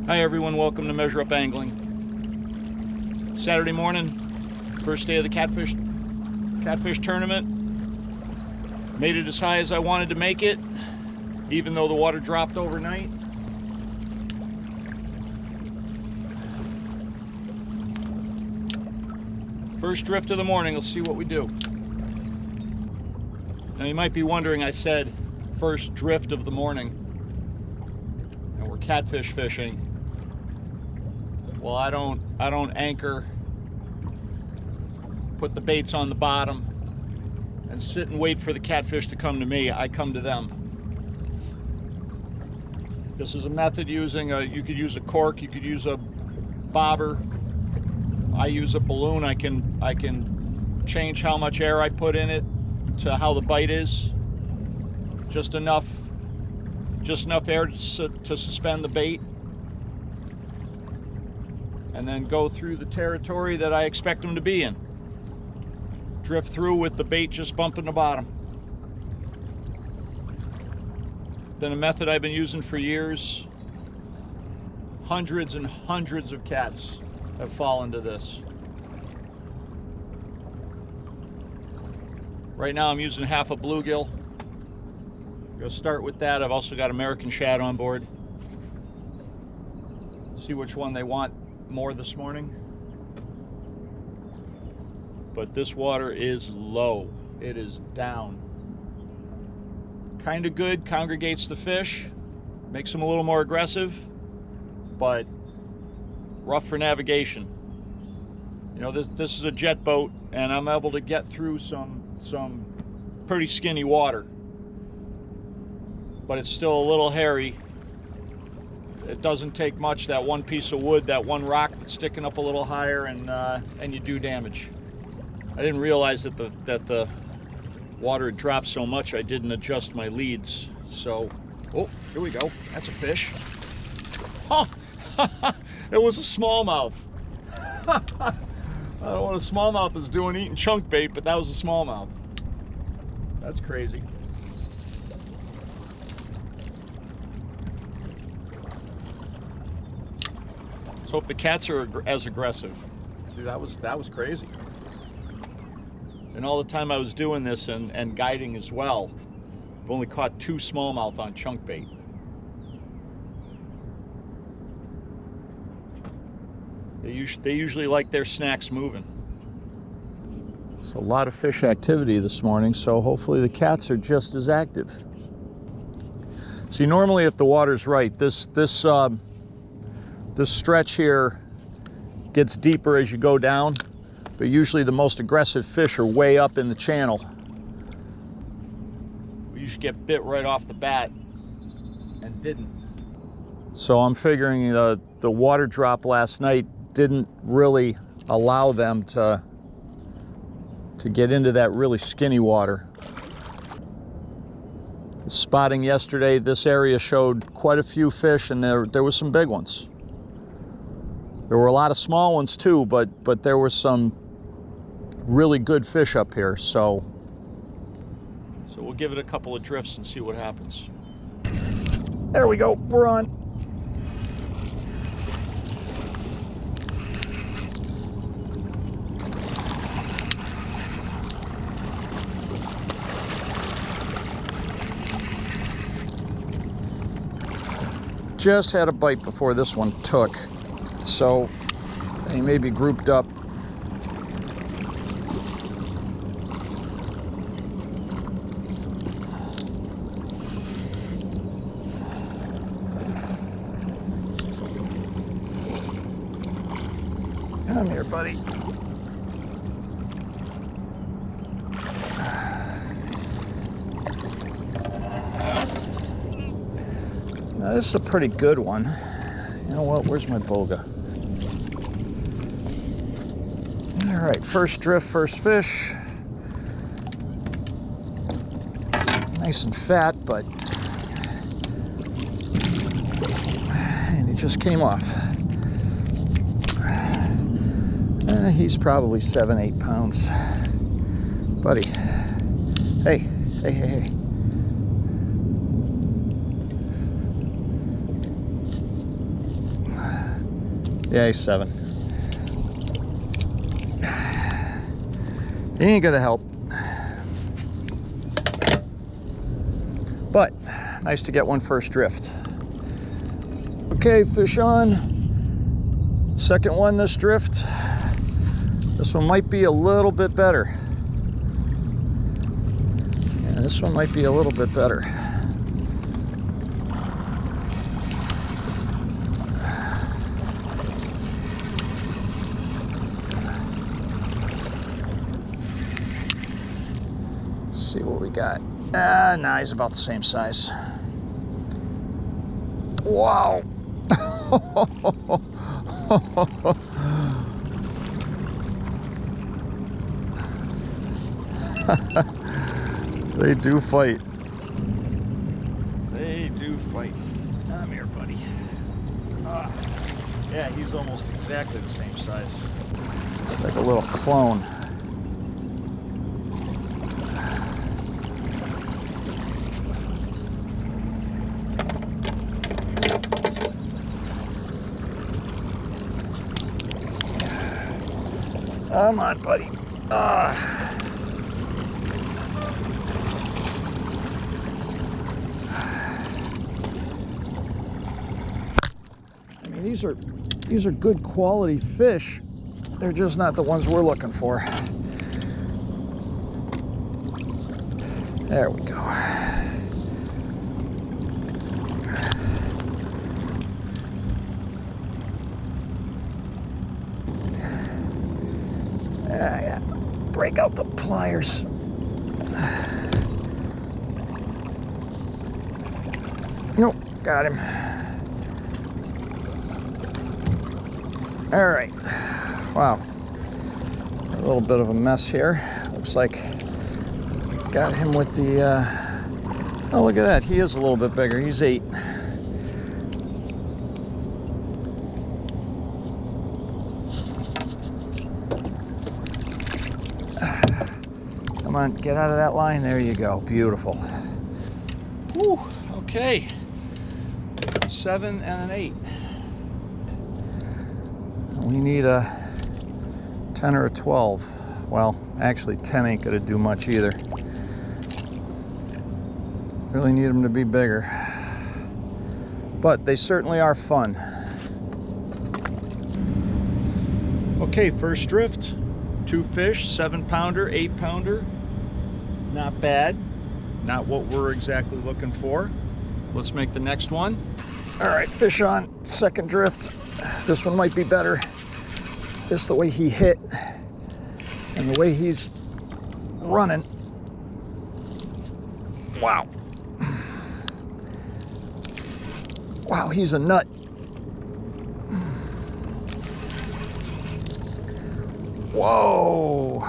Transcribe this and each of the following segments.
Hi everyone, welcome to Measure Up Angling. Saturday morning, first day of the catfish tournament. Made it as high as I wanted to make it, even though the water dropped overnight. First drift of the morning, let's see what we do. Now you might be wondering, I said first drift of the morning, and we're catfish fishing. Well, I don't anchor, put the baits on the bottom, and sit and wait for the catfish to come to me. I come to them. This is a method using you could use a cork, you could use a bobber. I use a balloon. I can change how much air I put in it to how the bite is. Just enough air to suspend the bait, and then go through the territory that I expect them to be in. Drift through with the bait just bumping the bottom. Been a method I've been using for years. Hundreds and hundreds of cats have fallen to this. Right now I'm using half a bluegill. Gonna start with that. I've also got American shad on board. See which one they want more this morning. But this water is low. It is down. Kind of good, congregates the fish, makes them a little more aggressive, but rough for navigation. You know, this is a jet boat, and I'm able to get through some pretty skinny water, but it's still a little hairy. It doesn't take much, that one piece of wood, that one rock that's sticking up a little higher, and you do damage. I didn't realize that the water had dropped so much I didn't adjust my leads. So, oh, here we go. That's a fish. Huh. It was a smallmouth. I don't know what a smallmouth is doing eating chunk bait, but that was a smallmouth. That's crazy. Let's hope the cats are as aggressive. See, that was crazy. And all the time I was doing this and guiding as well, I've only caught 2 smallmouth on chunk bait. They usually like their snacks moving. It's a lot of fish activity this morning, so hopefully the cats are just as active. See, normally if the water's right, this stretch here gets deeper as you go down, but usually the most aggressive fish are way up in the channel. We usually get bit right off the bat and didn't. So I'm figuring the water drop last night didn't really allow them to get into that really skinny water. Spotting yesterday, this area showed quite a few fish, and there was some big ones. There were a lot of small ones too, but there were some really good fish up here, so we'll give it a couple of drifts and see what happens. There we go, we're on. Just had a bite before this one took, so they may be grouped up. Come here, buddy. Now this is a pretty good one. You know what, where's my boga? All right, first drift, first fish. Nice and fat, but and he just came off. He's probably 7-8 pounds. Buddy, hey. Yeah, he's 7. He ain't gonna help. But nice to get one first drift. Okay, fish on. Second one this drift. This one might be a little bit better. Yeah, this one might be a little bit better. Let's see what we got. Nah, he's about the same size. Wow. They do fight. They do fight. Come here, buddy. Yeah, he's almost exactly the same size. Like a little clone. Come on, buddy. I mean, these are good quality fish. They're just not the ones we're looking for. There we go. Yeah. Break out the pliers. Nope, got him. All right. Wow. A little bit of a mess here. Looks like got him with the, oh, look at that. He is a little bit bigger. He's 8. Come on, get out of that line. There you go. Beautiful. Whew, okay. 7 and an 8. We need a 10 or a 12. Well, actually 10 ain't gonna do much either. Really need them to be bigger. But they certainly are fun. Okay, first drift. 2 fish, 7-pounder, 8-pounder. Not bad. Not what we're exactly looking for. Let's make the next one. All right, fish on, second drift. This one might be better. Just the way he hit and the way he's running. Wow. Wow, he's a nut. Whoa.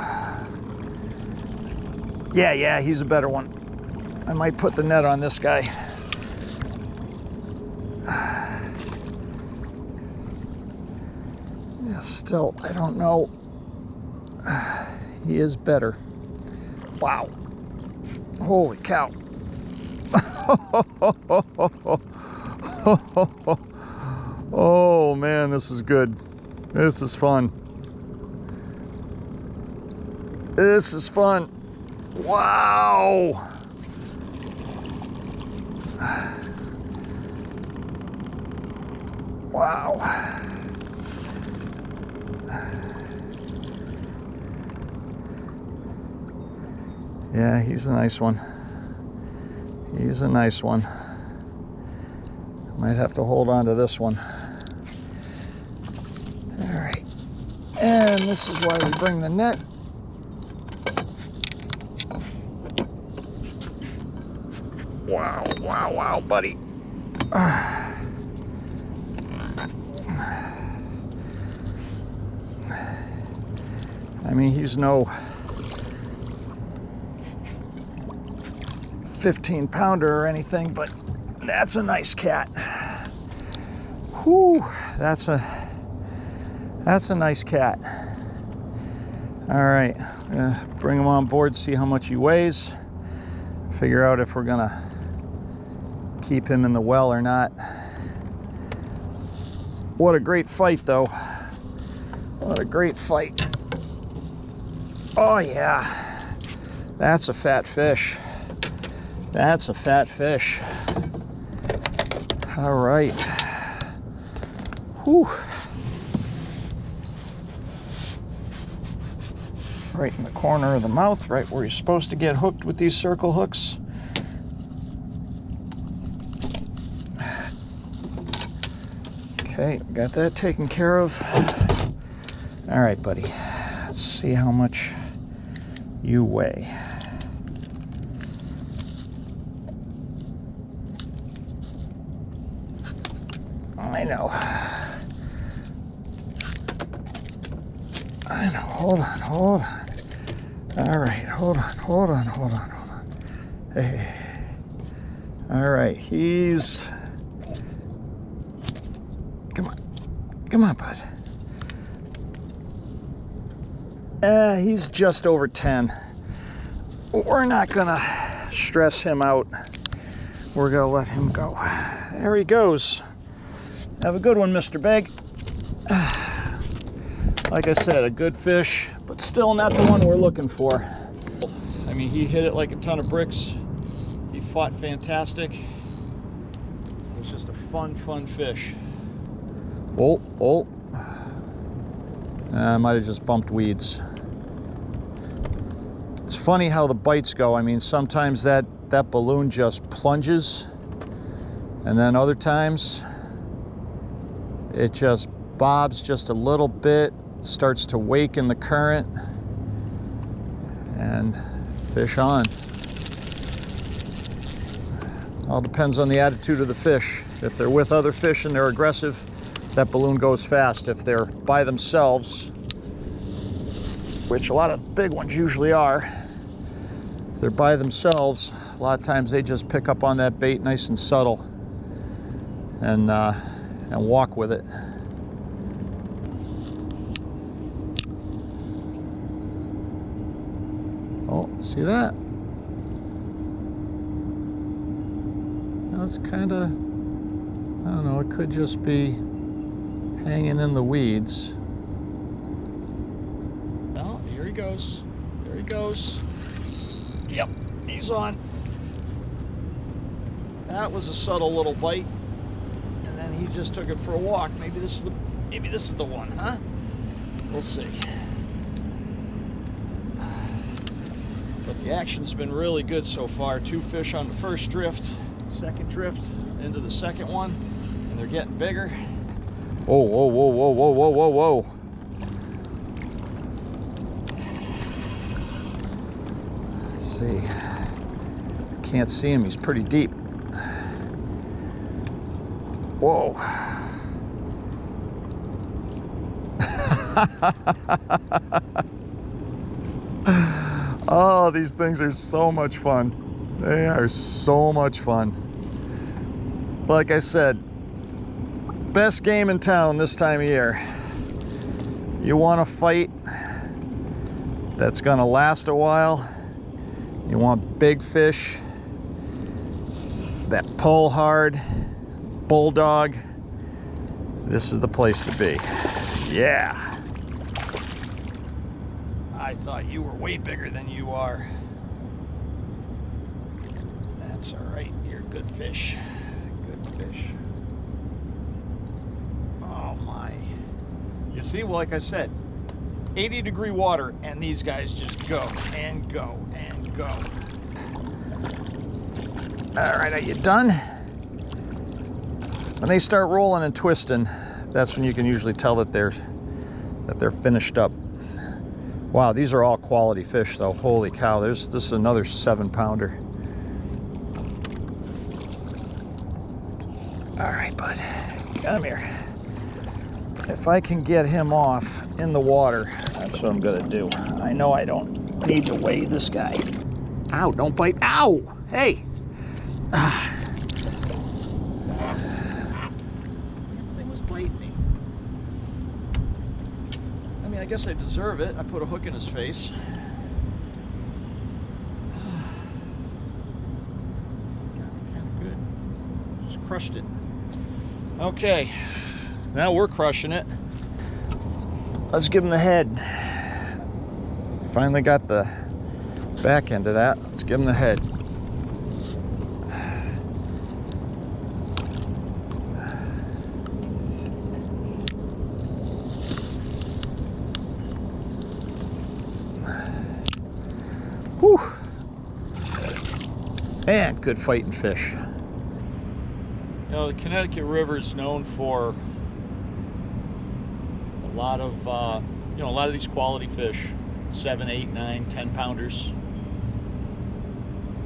Yeah, he's a better one. I might put the net on this guy. Yeah, still, I don't know. He is better. Wow. Holy cow. Oh man, this is good. This is fun. This is fun. Wow. Wow. Yeah, he's a nice one. He's a nice one. Might have to hold on to this one. All right. And this is why we bring the net. Wow, wow, wow, buddy. I mean, he's no 15-pounder or anything, but that's a nice cat. Whew, that's a nice cat. All right, bring him on board, see how much he weighs, figure out if we're gonna keep him in the well or not. What a great fight, though. What a great fight. Oh, yeah. That's a fat fish. That's a fat fish. All right. Whew. Right in the corner of the mouth, right where you're supposed to get hooked with these circle hooks. Okay, got that taken care of. All right, buddy. Let's see how much you weigh. I know. I know. Hold on, hold on. All right, hold on, hold on, hold on, hold on. Hey. All right, he's... Come on. Come on, bud. He's just over 10. We're not gonna stress him out. We're gonna let him go. There he goes. Have a good one, Mr. Beg. Like I said, a good fish, but still not the one we're looking for. I mean, he hit it like a ton of bricks. He fought fantastic. It was just a fun fish. Oh, oh. I might have just bumped weeds. It's funny how the bites go. I mean, sometimes that balloon just plunges, and then other times it just bobs just a little bit, starts to wake in the current, and fish on. All depends on the attitude of the fish. If they're with other fish and they're aggressive, that balloon goes fast. If they're by themselves, which a lot of big ones usually are, if they're by themselves, a lot of times they just pick up on that bait nice and subtle and walk with it. Oh, see that? That's kind of, I don't know, it could just be hanging in the weeds. Oh, here he goes. There he goes. Yep, he's on. That was a subtle little bite, and then he just took it for a walk. Maybe this is the one, huh? We'll see. But the action's been really good so far. 2 fish on the first drift, second drift into the second one, and they're getting bigger. Whoa, whoa, whoa, whoa, whoa, whoa, whoa, whoa. Let's see. Can't see him, he's pretty deep. Whoa. Oh, these things are so much fun. They are so much fun. Like I said, best game in town this time of year. You want a fight that's gonna last a while. You want big fish that pull hard, bulldog. This is the place to be. Yeah. I thought you were way bigger than you are. That's all right. You're a good fish. Good fish. Oh my. You see, well, like I said, 80-degree water, and these guys just go and go and go. All right, are you done? When they start rolling and twisting, that's when you can usually tell that they're finished up. Wow, these are all quality fish though. Holy cow, this is another 7-pounder. All right, bud, come here. If I can get him off in the water, that's what I'm gonna do. I know I don't need to weigh this guy. Ow, don't bite. Ow, hey. I guess I deserve it. I put a hook in his face. Got me kind of good. Just crushed it. Okay. Now we're crushing it. Let's give him the head. Finally got the back end of that. Let's give him the head. Whew. Man, good fighting fish. You know, the Connecticut River is known for a lot of, a lot of these quality fish, 7, 8, 9, 10 pounders.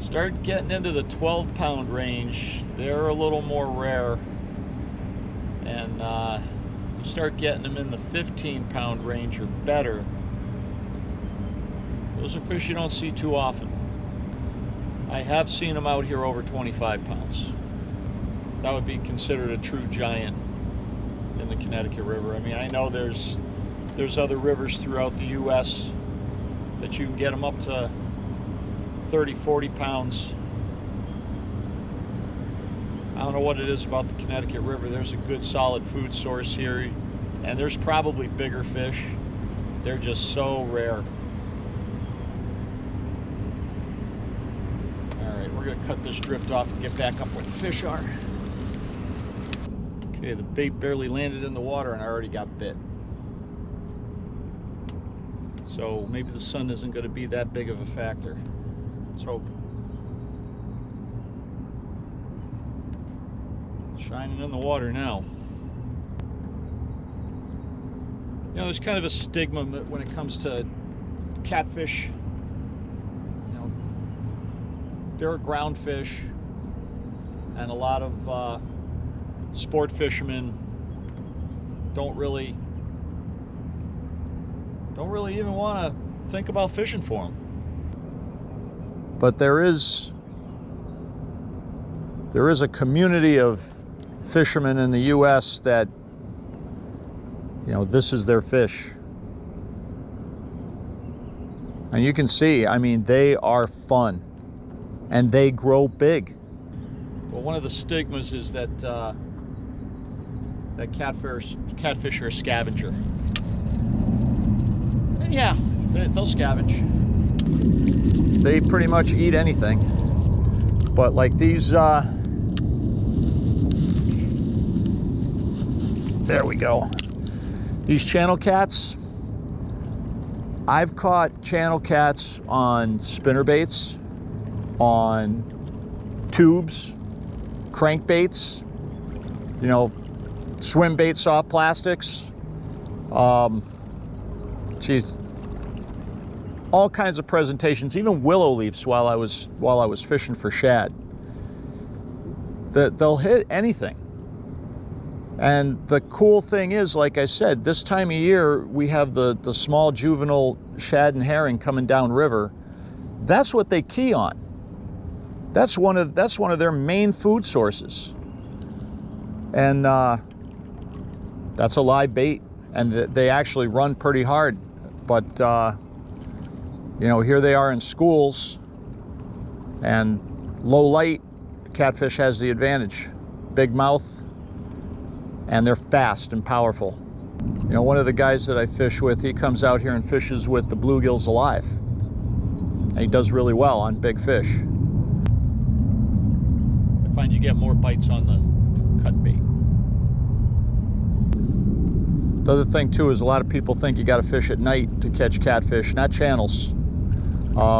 Start getting into the 12-pound range, they're a little more rare. And you start getting them in the 15-pound range or better. Those are fish you don't see too often. I have seen them out here over 25 pounds. That would be considered a true giant in the Connecticut River. I mean, I know there's other rivers throughout the U.S. that you can get them up to 30, 40 pounds. I don't know what it is about the Connecticut River. There's a good solid food source here, and there's probably bigger fish. They're just so rare. All right, we're gonna cut this drift off to get back up where the fish are. Okay, the bait barely landed in the water and I already got bit. So maybe the sun isn't going to be that big of a factor. Let's hope. Shining in the water now. You know, there's kind of a stigma when it comes to catfish. You know, they're a ground fish, and a lot of sport fishermen don't really even want to think about fishing for them. But there is a community of fishermen in the U.S. that, you know, this is their fish. And you can see, I mean, they are fun and they grow big. Well, one of the stigmas is that catfish are a scavenger. And yeah, they'll scavenge. They pretty much eat anything. But like these, there we go. These channel cats, I've caught channel cats on spinnerbaits, on tubes, crankbaits, you know, swim bait, soft plastics, geez, all kinds of presentations, even willow leaves while I was fishing for shad. They'll hit anything. And the cool thing is, like I said, this time of year we have the small juvenile shad and herring coming down river. That's what they key on. That's one of their main food sources. And that's a live bait, and they actually run pretty hard. But you know, here they are in schools, and low light, catfish has the advantage. Big mouth, and they're fast and powerful. You know, one of the guys that I fish with, he comes out here and fishes with the bluegills alive. And he does really well on big fish. I find you get more bites on the cut bait. The other thing too is a lot of people think you got to fish at night to catch catfish, not channels.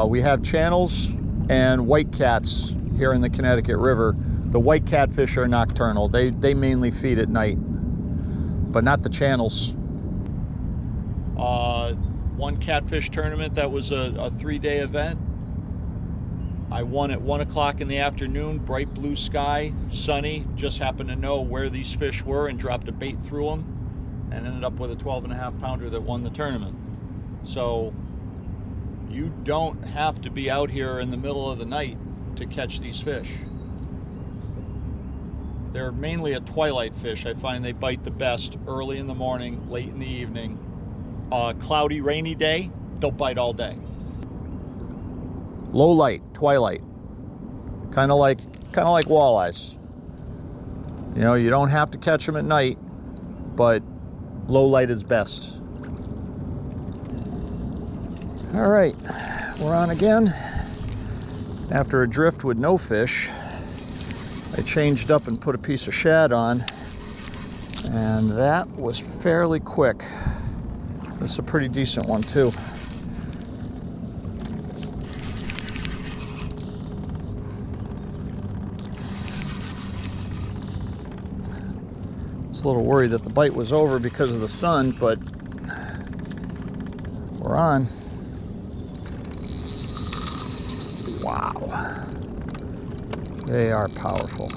We have channels and white cats here in the Connecticut River. The white catfish are nocturnal. They mainly feed at night, but not the channels. One catfish tournament that was a 3-day event. I won at 1 o'clock in the afternoon, bright blue sky, sunny, just happened to know where these fish were and dropped a bait through them and ended up with a 12.5 pounder that won the tournament. So you don't have to be out here in the middle of the night to catch these fish. They're mainly a twilight fish. I find they bite the best early in the morning, late in the evening. Cloudy, rainy day, they'll bite all day. Low light, twilight, kind of like walleyes. You know, you don't have to catch them at night. but low light is best. All right, we're on again. After a drift with no fish, I changed up and put a piece of shad on, and that was fairly quick. This is a pretty decent one too. I was a little worried that the bite was over because of the sun, but we're on. Wow, they are powerful.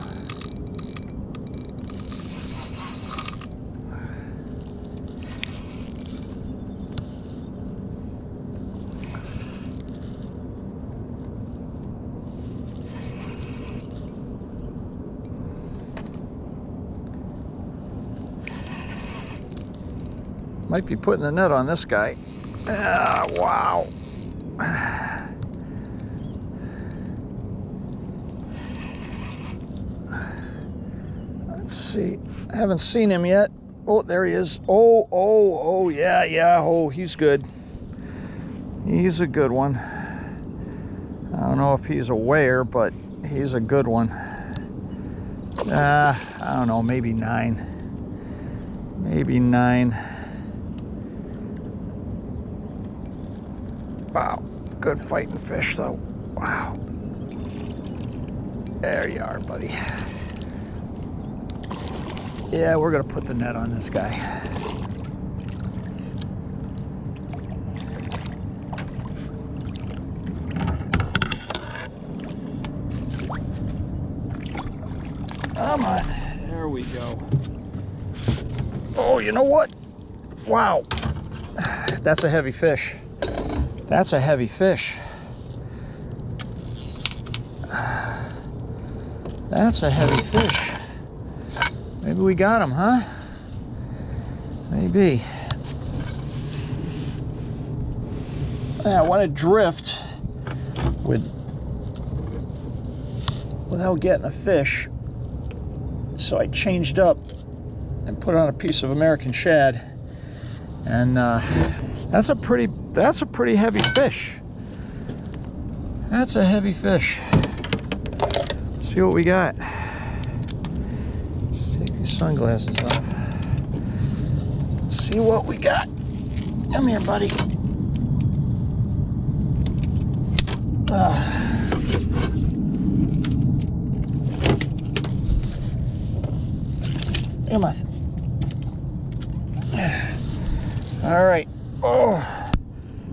Might be putting the net on this guy. Ah, wow. Let's see. I haven't seen him yet. Oh, there he is. Oh, yeah. Oh, he's good. He's a good one. I don't know if he's a weigher, but he's a good one. I don't know, maybe 9. Maybe 9. Wow, good fighting fish though. Wow. There you are, buddy. Yeah, we're gonna put the net on this guy. Come on, there we go. Oh, you know what? Wow, that's a heavy fish. That's a heavy fish. That's a heavy fish. Maybe we got him, huh? Maybe. I want to drift without getting a fish. So I changed up and put on a piece of American shad. And that's a pretty heavy fish. That's a heavy fish. Let's see what we got. Let's take these sunglasses off. Let's see what we got. Come here, buddy. Come on. All right. Oh.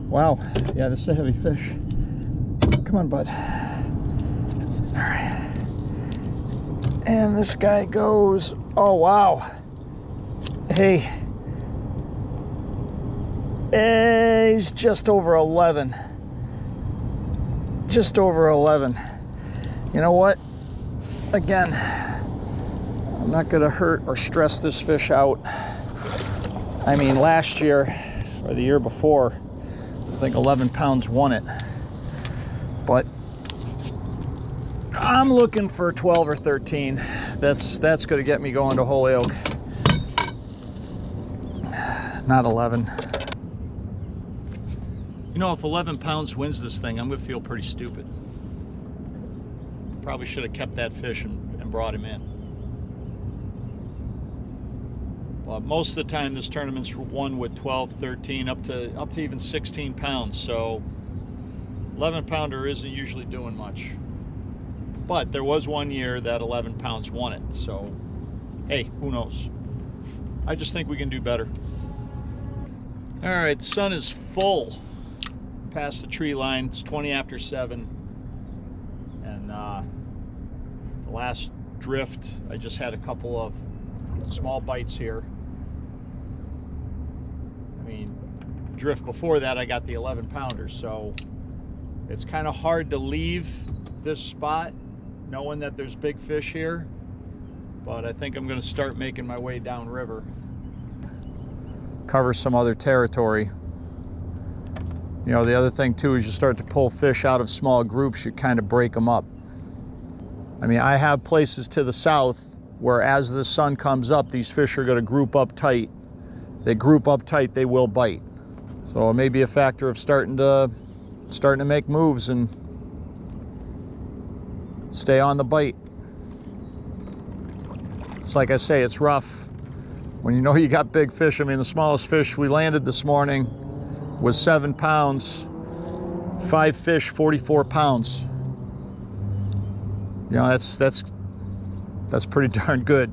Wow, yeah, this is a heavy fish. Come on, bud. All right. And this guy goes, oh, wow. Hey. He's just over 11. Just over 11. You know what? Again, I'm not gonna hurt or stress this fish out. I mean, last year, or the year before, I think 11 pounds won it. But I'm looking for 12 or 13. That's going to get me going to Holyoke. Not 11. You know, if 11 pounds wins this thing, I'm going to feel pretty stupid. Probably should have kept that fish and brought him in. But most of the time, this tournament's won with 12, 13, up to even 16 pounds. So 11 pounder isn't usually doing much. But there was one year that 11 pounds won it. So, hey, who knows? I just think we can do better. All right, the sun is full past the tree line. It's 20 after 7. And the last drift, I just had a couple of small bites here. I mean, drift before that, I got the 11 pounder. So it's kind of hard to leave this spot knowing that there's big fish here. But I think I'm going to start making my way downriver. Cover some other territory. You know, the other thing too is you start to pull fish out of small groups, you kind of break them up. I mean, I have places to the south where as the sun comes up, these fish are going to group up tight. They group up tight, they will bite. So it may be a factor of starting to make moves and stay on the bite. It's like I say, it's rough when you know you got big fish. I mean, the smallest fish we landed this morning was 7 pounds. 5 fish, 44 pounds. You know, that's pretty darn good.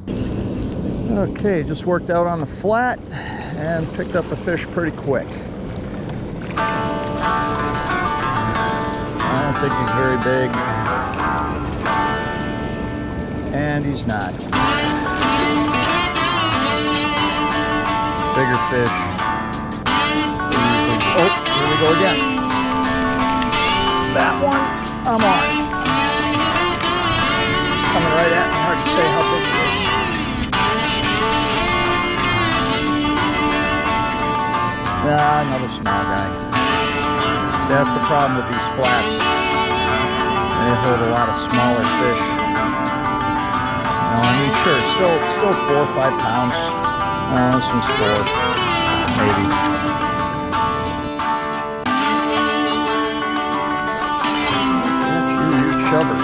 Okay, just worked out on the flat and picked up a fish pretty quick. I don't think he's very big. And he's not. Bigger fish. Oh, here we go again. That one, I'm on. It's coming right at me. Hard to say how big it is. Nah, another small guy. See, that's the problem with these flats. They hold a lot of smaller fish. You know, I mean, sure, still 4 or 5 pounds. This one's 4, maybe. That's you, huge shover.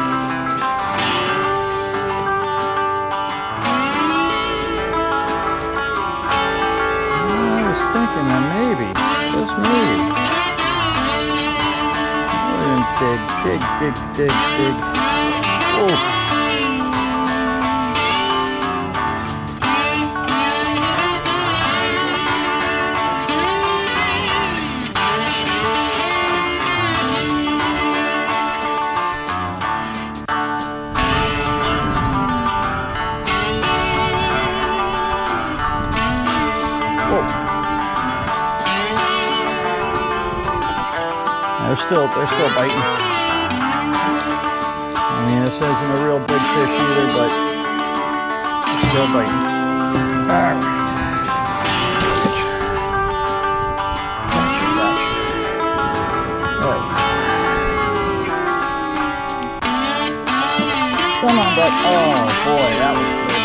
I was thinking that maybe, just maybe. Dig. Oh. They're still biting. I mean, this isn't a real big fish either, but they're still biting. All right. Gotcha. Right. Come on, bud. Oh boy, that was good.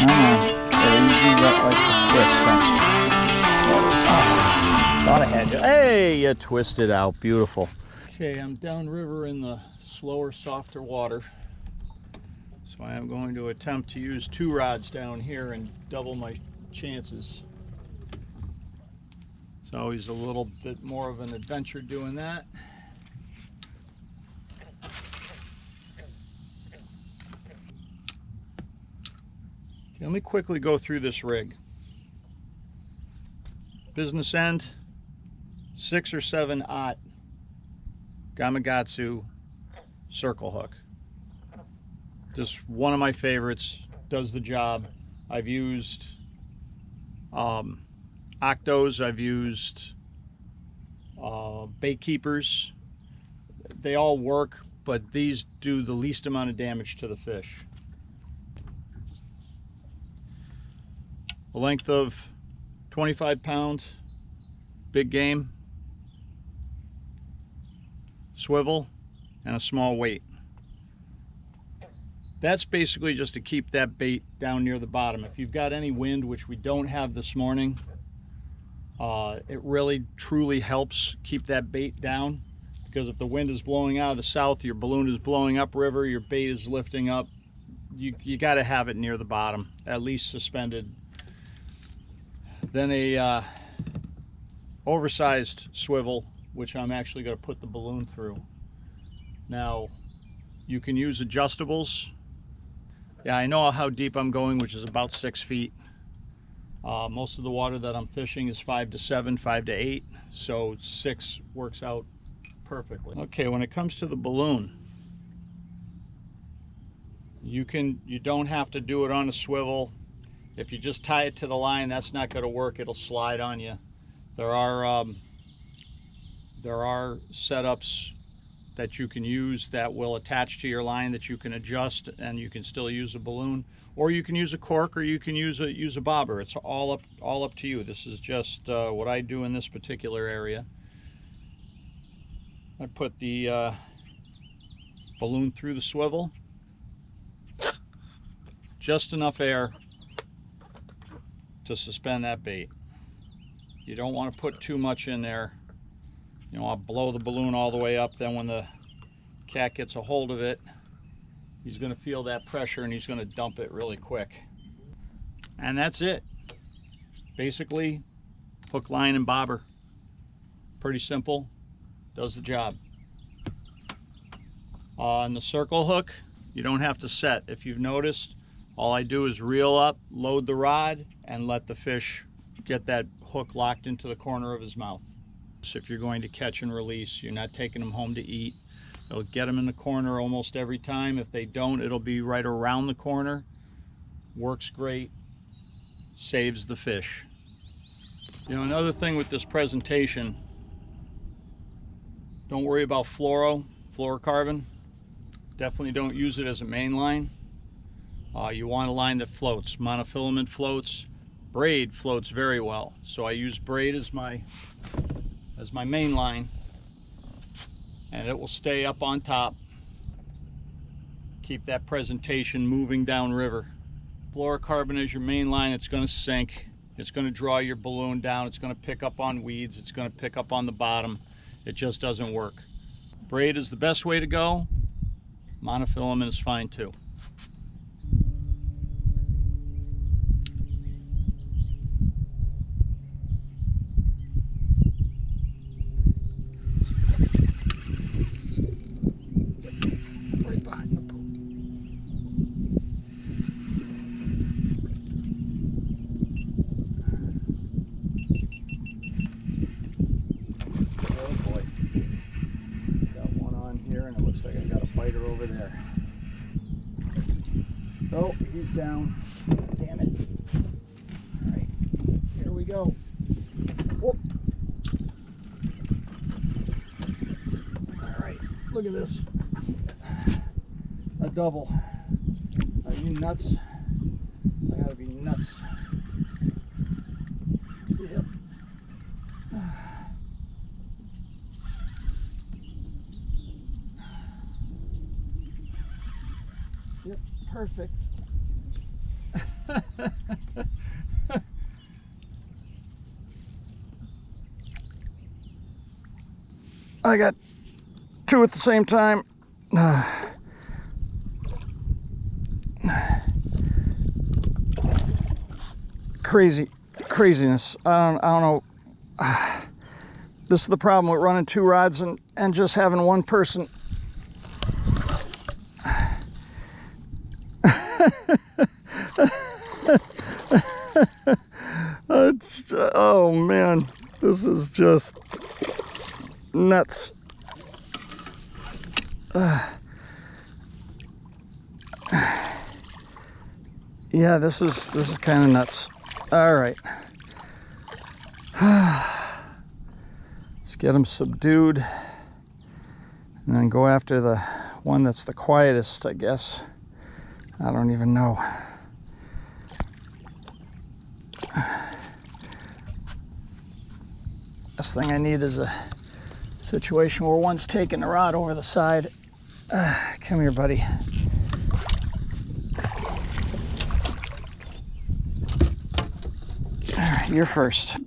Come on. You got like to twist, don't you? Thought I had you. Hey, you twisted out. Beautiful. Okay, I'm downriver in the slower, softer water. So I am going to attempt to use 2 rods down here and double my chances. It's always a little bit more of an adventure doing that. Okay, let me quickly go through this rig. Business end. 6 or 7 aught Gamakatsu circle hook. Just one of my favorites, does the job. I've used octos, I've used bait keepers. They all work, but these do the least amount of damage to the fish. A length of 25 pounds, big game. Swivel, and a small weight. That's basically just to keep that bait down near the bottom. If you've got any wind, which we don't have this morning, it really truly helps keep that bait down, because if the wind is blowing out of the south, your balloon is blowing upriver, your bait is lifting up, you got to have it near the bottom, at least suspended. Then a oversized swivel, which I'm actually going to put the balloon through. Now, you can use adjustables. Yeah, I know how deep I'm going, which is about 6 feet. Most of the water that I'm fishing is 5 to 7, 5 to 8, so 6 works out perfectly. Okay, when it comes to the balloon, you don't have to do it on a swivel. If you just tie it to the line, that's not going to work. It'll slide on you. There are setups that you can use that will attach to your line that you can adjust, and you can still use a balloon, or you can use a cork, or you can use a bobber. It's all up to you. This is just what I do in this particular area. I put the balloon through the swivel. just enough air to suspend that bait. You don't want to put too much in there. You don't want to blow the balloon all the way up. Then when the cat gets a hold of it, he's going to feel that pressure and he's going to dump it really quick. And that's it. Basically, hook, line, and bobber. Pretty simple. Does the job. On the circle hook, you don't have to set. If you've noticed, all I do is reel up, load the rod, and let the fish get that hook locked into the corner of his mouth. So if you're going to catch and release, you're not taking them home to eat. It'll get them in the corner almost every time. If they don't, it'll be right around the corner. Works great. Saves the fish. You know, another thing with this presentation, don't worry about fluorocarbon. Definitely don't use it as a main line. You want a line that floats. Monofilament floats. Braid floats very well. So I use braid as my main line, and it will stay up on top. Keep that presentation moving downriver. Fluorocarbon as your main line, it's going to sink. It's going to draw your balloon down. It's going to pick up on weeds. It's going to pick up on the bottom. It just doesn't work. Braid is the best way to go. Monofilament is fine too. Right behind the pool. Oh boy. Got one on here and it looks like I got a biter over there. Oh, he's down. Damn it. All right, here we go. Whoop. All right, look at this. A double. Are you nuts? I gotta be nuts. Yep. Yep, perfect. I got two at the same time. Craziness. I don't know. This is the problem with running two rods and just having one person. Oh man, this is just nuts. Yeah, this is kind of nuts. All right, let's get them subdued and then go after the one that's the quietest, I guess. I don't even know. Last thing I need is a situation where one's taking the rod over the side. Come here, buddy. All right, you're first.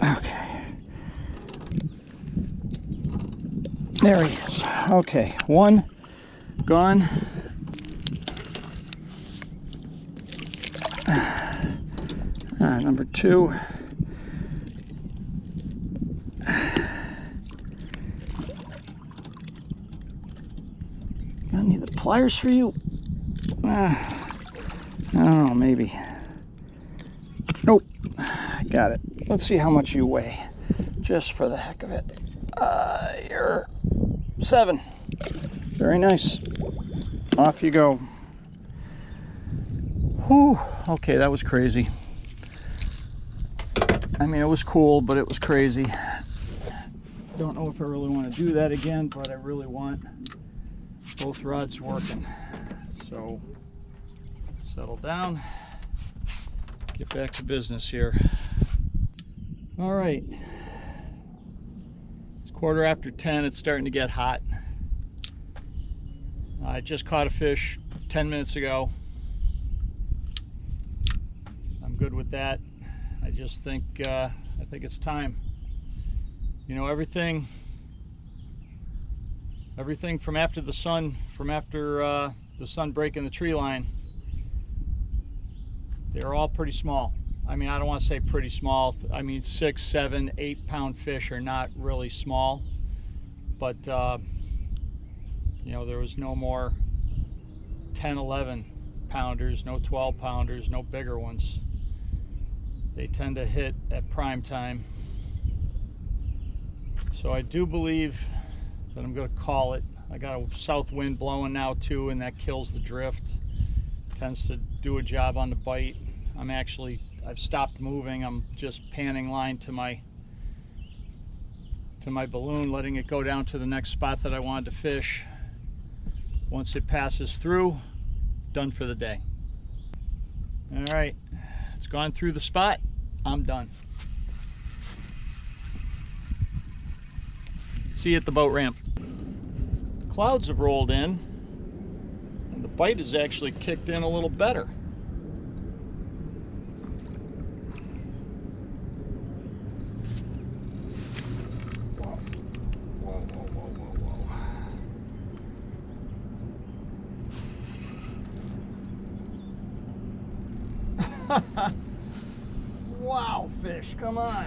Okay. There he is. Okay, one gone. Number two. I need the pliers for you. I don't know, maybe. Nope. Got it. Let's see how much you weigh, just for the heck of it. You're 7. Very nice. Off you go. Whew. Okay, that was crazy. I mean, it was cool, but it was crazy. Don't know if I really want to do that again, but I really want both rods working. So, settle down, get back to business here. All right, it's 10:15. It's starting to get hot. I just caught a fish 10 minutes ago. I'm good with that. I just think I think it's time. You know, everything from after the sun breaking the tree line, they're all pretty small. I mean, I don't want to say pretty small. I mean, 6, 7, 8 pound fish are not really small, but you know, there was no more 10, 11 pounders, no 12 pounders, no bigger ones. They tend to hit at prime time. So I do believe that I'm going to call it. I got a south wind blowing now too, and that kills the drift. Tends to do a job on the bite. I've stopped moving. I'm just panning line to my balloon, letting it go down to the next spot that I wanted to fish. Once it passes through, done for the day. All right, it's gone through the spot. I'm done. See you at the boat ramp. Clouds have rolled in, and the bite has actually kicked in a little better. Wow, fish, come on.